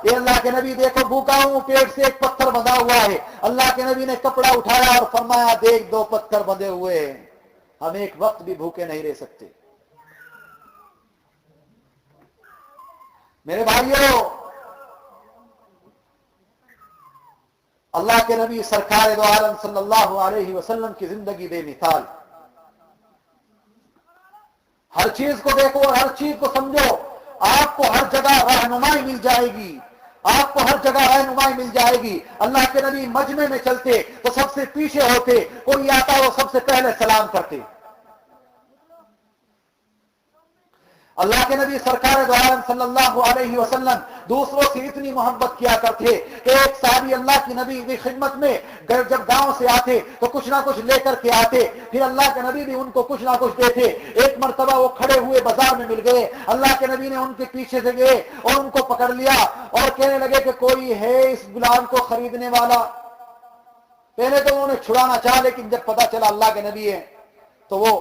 اے اللہ کے نبی دیکھو بھوکا ہوں، پیٹ سے ایک پتھر بندھا ہوا ہے۔ اللہ کے نبی نے کپڑا اٹھایا اور فرمایا دیکھ 2 پتھر بندھے ہوئے ہیں، ہم ایک وقت بھی بھوکے نہیں رہ سکتے۔ میرے بھائیوں، اللہ کے نبی سرکار دو عالم صلی اللہ علیہ وسلم کی زندگی بے مثال۔ ہر چیز کو دیکھو اور ہر چیز کو سمجھو، آپ کو ہر جگہ رہنمائی مل جائے گی، آپ کو ہر جگہ رہنمائی مل جائے گی۔ اللہ کے نبی مجمع میں چلتے تو سب سے پیچھے ہوتے، کوئی آتا وہ سب سے پہلے سلام کرتے۔ اللہ کے نبی سرکار دو عالم صلی اللہ علیہ وسلم دوسروں سے اتنی محبت کیا کرتے کہ ایک صحابی اللہ کی نبی کی خدمت میں جب گاؤں سے آتے تو کچھ نہ کچھ لے کر کے آتے، پھر اللہ کے نبی بھی ان کو کچھ نہ کچھ دیتے۔ ایک مرتبہ وہ کھڑے ہوئے بازار میں مل گئے، اللہ کے نبی نے ان کے پیچھے سے گئے اور ان کو پکڑ لیا اور کہنے لگے کہ کوئی ہے اس غلام کو خریدنے والا۔ پہلے تو انہوں نے چھڑانا چاہا، لیکن جب پتا چلا اللہ کے نبی ہے تو وہ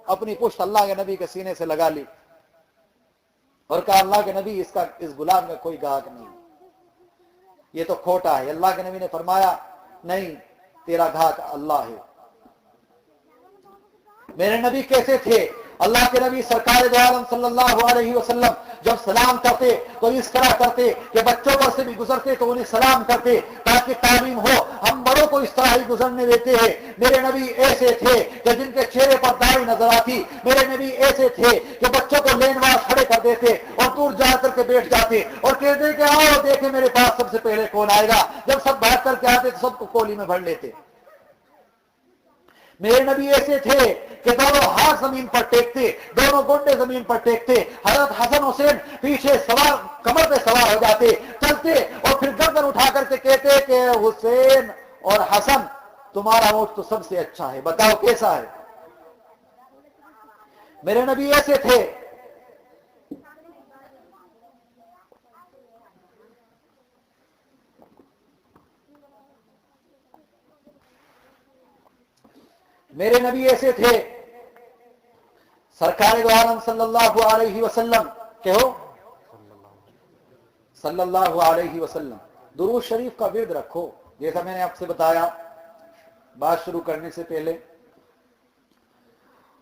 اپنی پشت اللہ کے نبی کے سینے سے لگا لی اور کہا اللہ کے نبی اس غلام میں کوئی گاہک نہیں، یہ تو کھوٹا ہے۔ اللہ کے نبی نے فرمایا نہیں، تیرا گاہک اللہ ہے۔ میرے نبی کیسے تھے؟ اللہ کے نبی سرکار دو عالم صلی اللہ علیہ وسلم جب سلام کرتے تو اس طرح کرتے کہ بچوں پر سے بھی گزرتے تو انہیں سلام کرتے تاکہ تعلیم ہو۔ ہم بڑوں کو اس طرح ہی گزرنے دیتے ہیں۔ میرے نبی ایسے تھے کہ جن کے چہرے پر داڑھی نظر آتی، میرے نبی ایسے تھے کہ بچوں کو لین وار کھڑے کر دیتے اور دور جا کر کے بیٹھ جاتے اور کہتے کہ آؤ دیکھیں میرے پاس سب سے پہلے کون آئے گا۔ جب سب بھاگ کر کے آتے تو سب کو کولی میں بھر لیتے۔ میرے نبی ایسے تھے کہ دونوں ہاتھ زمین پر ٹیکتے، دونوں گونڈے زمین پر ٹیکتے۔ حضرت حسن حسین پیچھے سوار کمر پہ سوار ہو جاتے، چلتے اور پھر گردن اٹھا کر کے کہتے کہ حسین اور حسن تمہارا اونٹ تو سب سے اچھا ہے، بتاؤ کیسا ہے۔ میرے نبی ایسے تھے۔ میرے نبی ایسے تھے سرکار دو عالم صلی اللہ علیہ وسلم کہو صلی اللہ علیہ وسلم۔ درود شریف کا ورد رکھو، جیسا میں نے آپ سے بتایا بات شروع کرنے سے پہلے،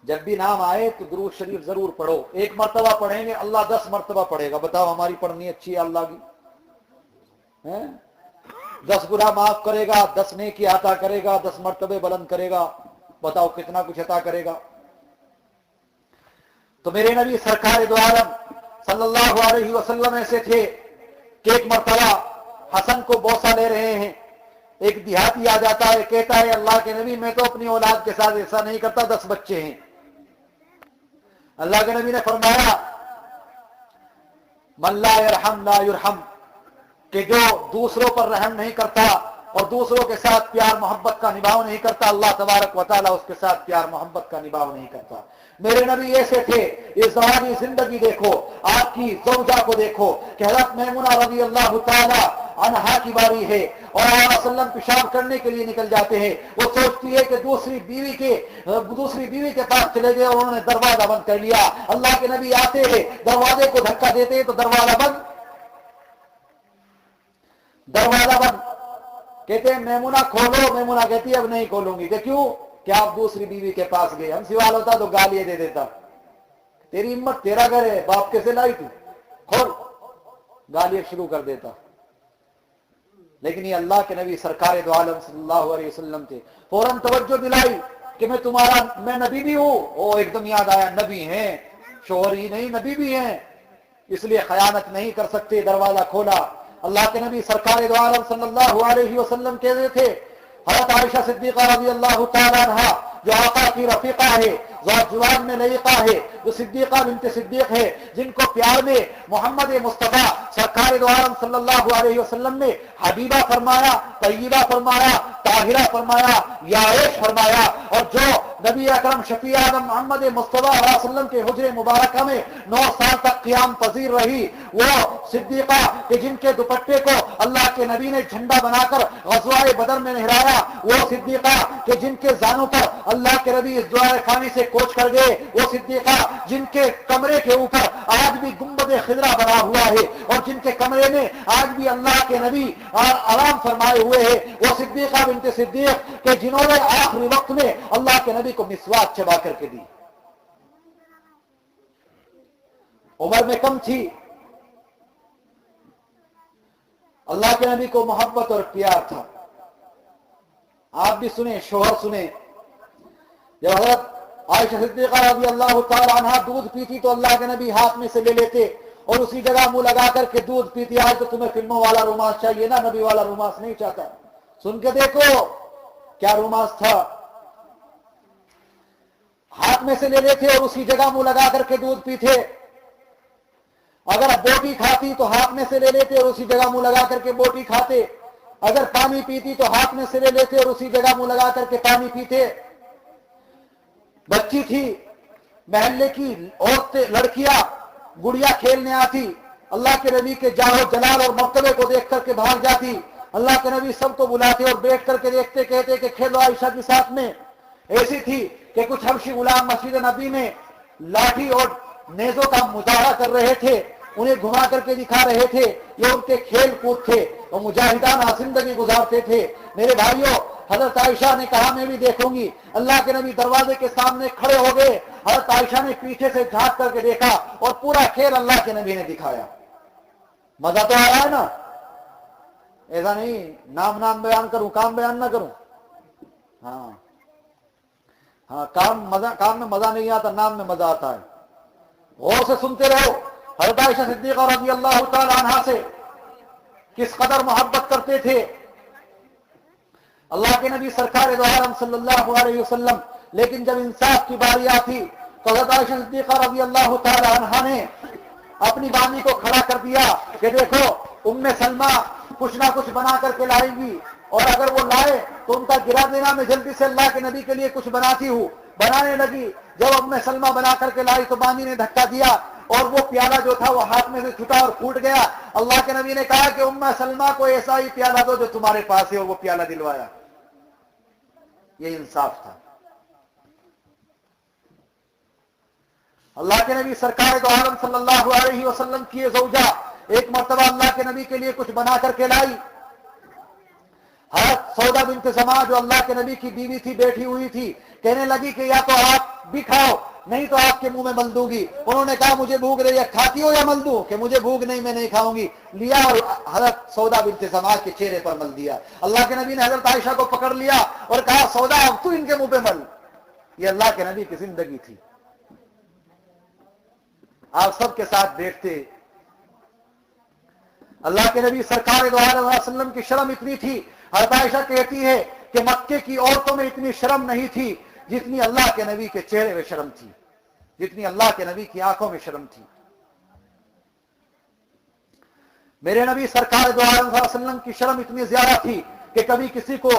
جب بھی نام آئے تو درود شریف ضرور پڑھو۔ 1 مرتبہ پڑھیں گے اللہ 10 مرتبہ پڑھے گا۔ بتاؤ ہماری پڑھنی اچھی ہے اللہ کی؟ 10 گناہ معاف کرے گا، 10 نیکی عطا کرے گا، 10 مرتبے بلند کرے گا، بتاؤ کتنا کچھ عطا کرے گا۔ تو میرے نبی سرکار دو عالم صلی اللہ علیہ وسلم ایسے تھے کہ ایک مرتبہ حسن کو بوسہ لے رہے ہیں، ایک دیہاتی آ جاتا ہے، کہتا ہے اللہ کے نبی میں تو اپنی اولاد کے ساتھ ایسا نہیں کرتا، 10 بچے ہیں۔ اللہ کے نبی نے فرمایا من لا یرحم لا یرحم، کہ جو دوسروں پر رحم نہیں کرتا اور دوسروں کے ساتھ پیار محبت کا نبھاؤ نہیں کرتا، اللہ تبارک و تعالیٰ اس کے ساتھ پیار محبت کا نبھاؤ نہیں کرتا۔ میرے نبی ایسے تھے۔ یہ زواجی زندگی دیکھو، آپ کی زوجہ کو دیکھو کہ حضرت میمونہ رضی اللہ تعالی عنہا کی باری ہے اور آپ صلی اللہ علیہ وسلم پیشاب کرنے کے لیے نکل جاتے ہیں، وہ سوچتی ہے کہ دوسری بیوی کے پاس چلے گئے اور انہوں نے دروازہ بند کر لیا۔ اللہ کے نبی آتے ہیں، دروازے کو دھکا دیتے ہیں تو دروازہ بند، کہتے ہیں میمونہ کھولو، میمونہ کہتی ہے اب نہیں کھولوں گی۔ کہ کیوں؟ کہ آپ دوسری بیوی کے پاس گئے۔ ہم سوال ہوتا تو گالیاں دے دیتا، تیری ہمت، تیرا گھر ہے، باپ کیسے لائی تو، کھول، گالیاں شروع کر دیتا۔ لیکن یہ اللہ کے نبی سرکار دو عالم صلی اللہ علیہ وسلم تھے، فوراً توجہ دلائی کہ میں نبی بھی ہوں۔ وہ ایک دم یاد آیا نبی ہیں، شوہر ہی نہیں نبی بھی ہیں، اس لیے خیانت نہیں کر سکتے، دروازہ کھولا۔ اللہ کے نبی سرکار دو عالم صلی اللہ علیہ وسلم کہتے تھے، حضرت عائشہ صدیقہ رضی اللہ تعالی عنہا جو آقا کی رفیقہ ہے، زوجوان میں لئیقہ ہے، جو صدیقہ بنت صدیق ہے، جن کو پیار میں محمد مصطفیٰ سرکار دو عالم صلی اللہ علیہ وسلم نے حبیبہ فرمایا، طیبہ فرمایا، طاہرہ فرمایا، یائش فرمایا، اور جو نبی اکرم شفیع اعظم محمد مصطفیٰ علیہ وسلم کے حجر مبارکہ میں 9 سال تک قیام پذیر رہی، وہ صدیقہ کہ جن کے دوپٹے کو اللہ کے نبی نے جھنڈا بنا کر غزوہ بدر میں لہرایا، وہ صدیقہ کہ جن کے زانوں پر اللہ کے نبی اس دعائے خانی سے کوچ کر گئے، وہ صدیقہ جن کے کمرے کے اوپر آج بھی گنبد خضرا بنا ہوا ہے اور جن کے کمرے میں آج بھی اللہ کے نبی آرام فرمائے ہوئے ہیں، وہ صدیقہ بنت صدیق کہ جنہوں نے آخری وقت میں اللہ کے نبی کو مسواک چبا کر کے دی۔ عمر میں کم تھی، اللہ کے نبی کو محبت اور پیار تھا۔ آپ بھی سنیں، شوہر سنیں، جب حضرت عائشہ صدیقہ رضی اللہ تعالی عنہ دودھ پیتی تو اللہ کے نبی ہاتھ میں سے لے لیتے اور اسی جگہ منہ لگا کر کے دودھ پیتی۔ آج تو تمہیں فلموں والا رومانس چاہیے نا، نبی والا رومانس نہیں چاہتا۔ سن کے دیکھو کیا رومانس تھا، ہاتھ میں سے لے لیتے اور اسی جگہ منہ لگا کر کے دودھ پیتے۔ اگر بوٹی کھاتی تو ہاتھ میں سے لے لیتے اور اسی جگہ منہ لگا کر کے بوٹی کھاتے۔ اگر پانی پیتی تو ہاتھ میں سے لے لیتے اور اسی جگہ منہ لگا کر کے پانی پیتے۔ بچی تھی، محلے کی عورتیں، لڑکیاں، گڑیا کھیلنے آتی، اللہ کے نبی کے جاہ و جلال اور مرتبے کو دیکھ کر کے بھاگ جاتی۔ اللہ کے نبی سب کو بلاتے اور بیٹھ کر کے دیکھتے، کہتے کہ کھیلو عائشہ کے ساتھ میں۔ ایسی تھی کہ کچھ حبشی غلام مسجد نبی میں لاٹھی اور نیزوں کا مظاہرہ کر رہے تھے، انہیں گھما کر کے دکھا رہے تھے، یہ ان کے کھیل کود تھے، وہ مجاہدانہ زندگی گزارتے تھے۔ میرے بھائیوں، حضرت عائشہ نے کہا میں بھی دیکھوں گی۔ اللہ کے نبی دروازے کے سامنے کھڑے ہو گئے، حضرت عائشہ نے پیچھے سے جھانک کر کے دیکھا اور پورا کھیل اللہ کے نبی نے دکھایا۔ مزہ تو آ رہا ہے نا؟ ایسا نہیں نام بیان کروں، کام بیان نہ کروں۔ ہاں کام میں مزہ نہیں آتا، نام میں مزہ آتا ہے۔ غور سے سنتے رہو، حضرت عائشہ صدیقہ رضی اللہ تعالی عنہا سے کس قدر محبت کرتے تھے اللہ کے نبی سرکار دو عالم صلی اللہ علیہ وسلم۔ لیکن جب انصاف کی باری آتی تو حضرت عائشہ صدیقہ رضی اللہ تعالی عنہا نے اپنی بانی کو کھڑا کر دیا کہ دیکھو ام سلمہ کچھ نہ کچھ بنا کر کے لائیں گی، اور اگر وہ لائے تو ان کا گرا دینا، میں جلدی سے اللہ کے نبی کے لیے کچھ بناتی ہوں۔ بنانے لگی، جب ام سلمہ بنا کر کے لائی تو بانی نے دھکا دیا اور وہ پیالہ جو تھا وہ ہاتھ میں سے چھوٹا اور پھوٹ گیا۔ اللہ کے نبی نے کہا کہ ام سلمہ کو ایسا ہی پیالہ دو جو تمہارے پاس ہے، اور وہ پیالہ دلوایا۔ یہ انصاف تھا۔ اللہ کے نبی سرکار دو عالم صلی اللہ علیہ وسلم کی زوجہ ایک مرتبہ اللہ کے نبی کے لیے کچھ بنا کر کے لائی۔ حضرت سودا بنت زمعہ جو اللہ کے نبی کی بیوی تھی بیٹھی ہوئی تھی، کہنے لگی کہ یا تو آپ بھی کھاؤ نہیں تو آپ کے منہ میں مل دوں گی۔ انہوں نے کہا مجھے بھوک رہی ہے، کھاتی ہو یا مل دوں؟ کہ مجھے بھوک نہیں، میں نہیں کھاؤں گی۔ لیا اور حضرت سودا بنت زمعہ کے چہرے پر مل دیا۔ اللہ کے نبی نے حضرت عائشہ کو پکڑ لیا اور کہا سودا اب تو ان کے منہ پہ مل۔ یہ اللہ کے نبی کی زندگی تھی۔ آپ سب کے ساتھ بیٹھتے، اللہ کے نبی سرکار دو عالم علیہ وسلم کی شرم اتنی تھی، حضرت عائشہ کہتی ہے کہ مکے کی عورتوں میں اتنی شرم نہیں تھی جتنی اللہ کے نبی کے چہرے میں شرم تھی، جتنی اللہ کے نبی کی آنکھوں میں شرم تھی۔ میرے نبی سرکار دو عالم صلی اللہ علیہ وسلم کی شرم اتنی زیادہ تھی کہ کبھی کسی کو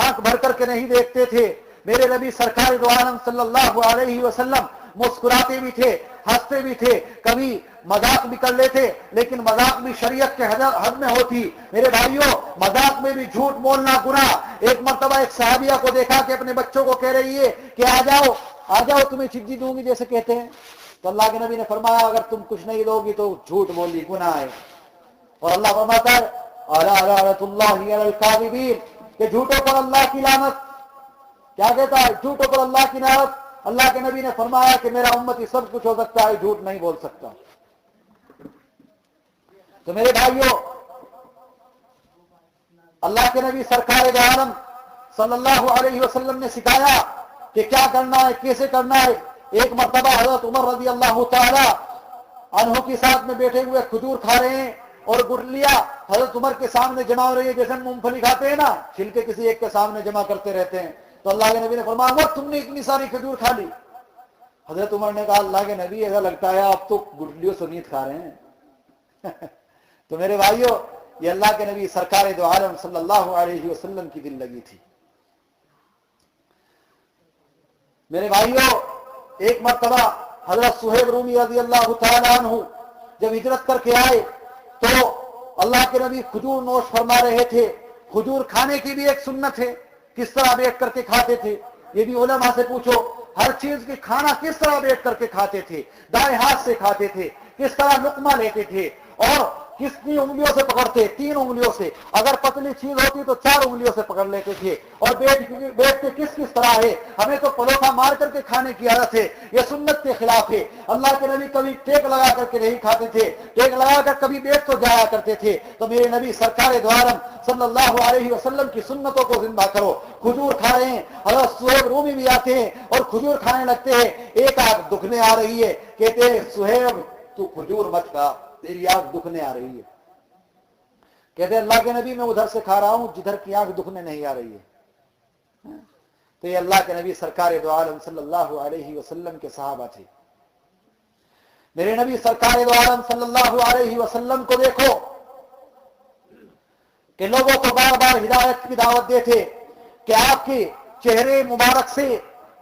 آنکھ بھر کر کے نہیں دیکھتے تھے۔ میرے نبی سرکار دو عالم صلی اللہ علیہ وسلم مسکراتے بھی تھے، ہنستے بھی تھے، کبھی مذاق بھی کر لیتے، لیکن مذاق بھی شریعت کے حد میں ہوتی۔ میرے بھائیوں، مذاق میں بھی جھوٹ بولنا گناہ۔ ایک مرتبہ ایک صحابیہ کو دیکھا کہ اپنے بچوں کو کہہ رہی ہے کہ آ جاؤ تمہیں چٹی دوں گی جیسے کہتے ہیں، تو اللہ کے نبی نے فرمایا اگر تم کچھ نہیں دو گی تو جھوٹ بولی گناہ ہے۔ اور اللہ فرماتا ہے الا لعنۃ اللہ علی الکاذبین، کہ جھوٹوں پر اللہ کی لعنت۔ کیا کہتا ہے؟ جھوٹوں پر اللہ کی لعنت۔ اللہ کے نبی نے فرمایا کہ میرا امتی سب کچھ ہو سکتا ہے، جھوٹ نہیں بول سکتا۔ تو میرے بھائیوں، اللہ کے نبی سرکار دو عالم صلی اللہ علیہ وسلم نے سکھایا کہ کیا کرنا ہے، کیسے کرنا ہے۔ ایک مرتبہ حضرت عمر رضی اللہ تعالی عنہ کے ساتھ میں بیٹھے ہوئے کھجور کھا رہے ہیں اور گٹھلیاں حضرت عمر کے سامنے جمع ہو رہی ہے، جیسے مونگ پھلی کھاتے ہیں نا، چھلکے کسی ایک کے سامنے جمع کرتے رہتے ہیں۔ تو اللہ کے نبی نے فرمایا عمر تم نے اتنی ساری کھجور کھا لی؟ حضرت عمر نے کہا اللہ کے نبی ایسا لگتا ہے آپ تو گٹھلیوں سے نیت کھا رہے ہیں۔ تو میرے بھائیوں، یہ اللہ کے نبی سرکار دو عالم صلی اللہ علیہ وسلم کی دل لگی تھی۔ میرے بھائیوں، ایک مرتبہ حضرت صہیب رومی رضی اللہ تعالی عنہ جب ہجرت کر کے آئے تو اللہ کے نبی کھجور نوش فرما رہے تھے۔ کھجور کھانے کی بھی ایک سنت ہے، کس طرح بیٹھ کر کے کھاتے تھے یہ بھی علماء سے پوچھو۔ ہر چیز کی کھانا کس طرح بیٹھ کر کے کھاتے تھے، دائیں ہاتھ سے کھاتے تھے، کس طرح لقمہ لیتے تھے، اور کتنی انگلیوں سے پکڑتے، 3 انگلیوں سے، اگر پتلی چیز ہوتی تو 4 انگلیوں سے پکڑ لیتے تھے، اور بیٹھتے کس طرح ہے، ہمیں تو پلوٹا مار کر کے کھانے کی عادت ہے، یہ سنت کے خلاف ہے۔ اللہ کے نبی کبھی ٹیک لگا کر کے نہیں کھاتے تھے، ٹیک لگا کر کبھی بیٹھ تو جایا کرتے تھے۔ تو میرے نبی سرکار دو عالم صلی اللہ علیہ وسلم کی سنتوں کو زندہ کرو۔ کھجور کھا رہے ہیں، حضرت صہیب رومی بھی آتے ہیں اور کھجور کھانے لگتے ہیں، ایک آنکھ دکھنے آ رہی ہے، کہتے ہیں صہیب تو کھجور مت کھا، تیری آنکھ دکھنے آ رہی ہے۔ کہتے ہیں اللہ کے نبی میں ادھر سے کھا رہا ہوں جدھر کی آنکھ دکھنے نہیں آ رہی ہے۔ تو یہ اللہ کے نبی سرکار دو عالم صلی اللہ علیہ وسلم کے صحابہ تھے۔ میرے نبی سرکار دو عالم صلی اللہ علیہ وسلم کو دیکھو کہ لوگوں کو بار بار ہدایت کی دعوت دیتے کہ آپ کے چہرے مبارک سے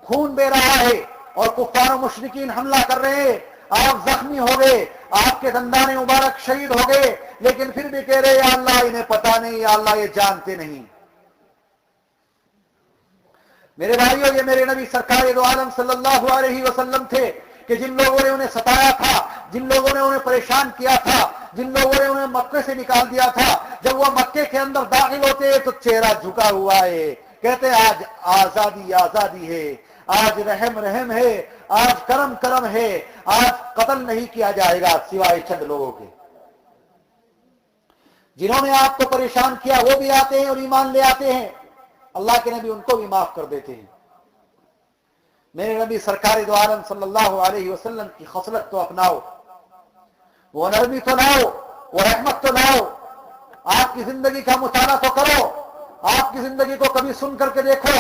خون بہ رہا ہے اور کفار و مشرکین حملہ کر رہے ہیں، آپ زخمی ہو گئے، آپ کے دندان مبارک شہید ہو گئے، لیکن پھر بھی کہہ رہے یا اللہ انہیں پتہ نہیں، یا اللہ یہ جانتے نہیں۔ میرے بھائیو، یہ میرے نبی سرکار دو عالم صلی اللہ علیہ وسلم تھے کہ جن لوگوں نے انہیں ستایا تھا، جن لوگوں نے انہیں پریشان کیا تھا، جن لوگوں نے انہیں مکے سے نکال دیا تھا، جب وہ مکے کے اندر داخل ہوتے تو چہرہ جھکا ہوا ہے، کہتے آج آزادی آزادی ہے، آج رحم رحم ہے، آج کرم کرم ہے، آج قتل نہیں کیا جائے گا سوائے چند لوگوں کے۔ جنہوں نے آپ کو پریشان کیا وہ بھی آتے ہیں اور ایمان لے آتے ہیں، اللہ کے نبی ان کو بھی معاف کر دیتے ہیں۔ میرے نبی سرکار دو عالم صلی اللہ علیہ وسلم کی خصلت تو اپناؤ، وہ نرمی تو لاؤ، وہ رحمت تو لاؤ، آپ کی زندگی کا مطالعہ تو کرو، آپ کی زندگی کو کبھی سن کر کے دیکھو،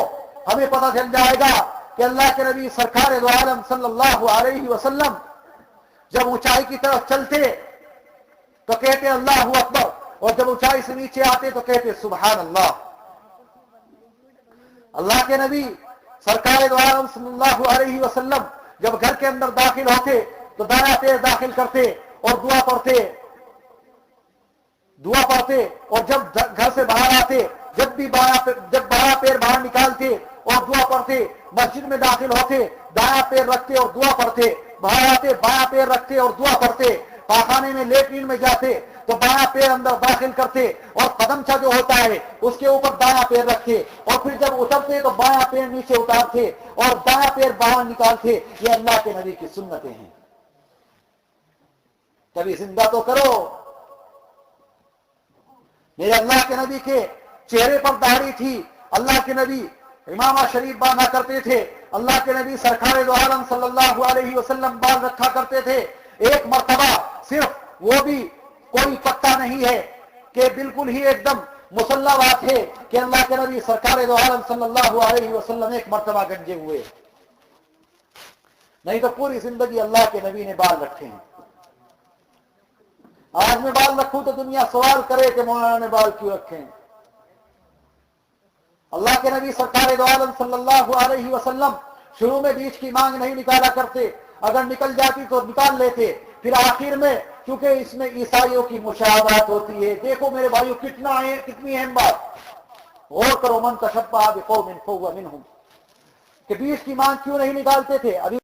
ہمیں پتہ چل جائے گا کہ اللہ کے نبی سرکار دو عالم صلی اللہ علیہ وسلم جب اونچائی کی طرف چلتے تو کہتے اللہ اکبر، اور جب اونچائی سے نیچے آتے تو کہتے سبحان اللہ۔ اللہ کے نبی سرکار دو عالم صلی اللہ علیہ وسلم جب گھر کے اندر داخل ہوتے تو دایاں پیر داخل کرتے اور دعا پڑھتے، اور جب گھر سے باہر آتے جب بایاں پیر باہر نکالتے اور دعا پڑھتے، مسجد میں داخل ہوتے دایاں پیر رکھتے اور دعا پڑھتے، باہر آتے بایاں پیر رکھتے اور دعا پڑھتے، پاخانے میں لیٹرین میں جاتے تو بایاں پیر اندر داخل کرتے اور قدمچہ جو ہوتا ہے اس کے اوپر دایاں پیر رکھتے، اور پھر جب اترتے تو بایاں پیر نیچے اتارتے اور دایاں پیر باہر نکالتے۔ یہ اللہ کے نبی کی سنتیں ہیں، کبھی زندہ تو کرو۔ میرے اللہ کے نبی کے چہرے پر داڑھی تھی، اللہ کے نبی امامہ شریف باندھا کرتے تھے، اللہ کے نبی سرکار دو عالم صلی اللہ علیہ وسلم بال رکھا کرتے تھے۔ ایک مرتبہ صرف وہ بھی کوئی پتہ نہیں ہے کہ بالکل ہی ایک دم مسلح بات ہے کہ اللہ کے نبی سرکار دو عالم صلی اللہ علیہ وسلم ایک مرتبہ گنجے ہوئے، نہیں تو پوری زندگی اللہ کے نبی نے بال رکھے ہیں۔ آج میں بال رکھوں تو دنیا سوال کرے کہ مولانا نے بال کیوں رکھے ہیں۔ اللہ کے نبی سرکار دو عالم صلی اللہ علیہ وسلم شروع میں بیچ کی مانگ نہیں نکالا کرتے، اگر نکل جاتی تو نکال لیتے، پھر آخر میں کیونکہ اس میں عیسائیوں کی مشابہت ہوتی ہے۔ دیکھو میرے بھائیو کتنی اہم بات، غور کرو، من تشبہ بقوم فہو منہم، کہ بیچ کی مانگ کیوں نہیں نکالتے تھے۔ ابھی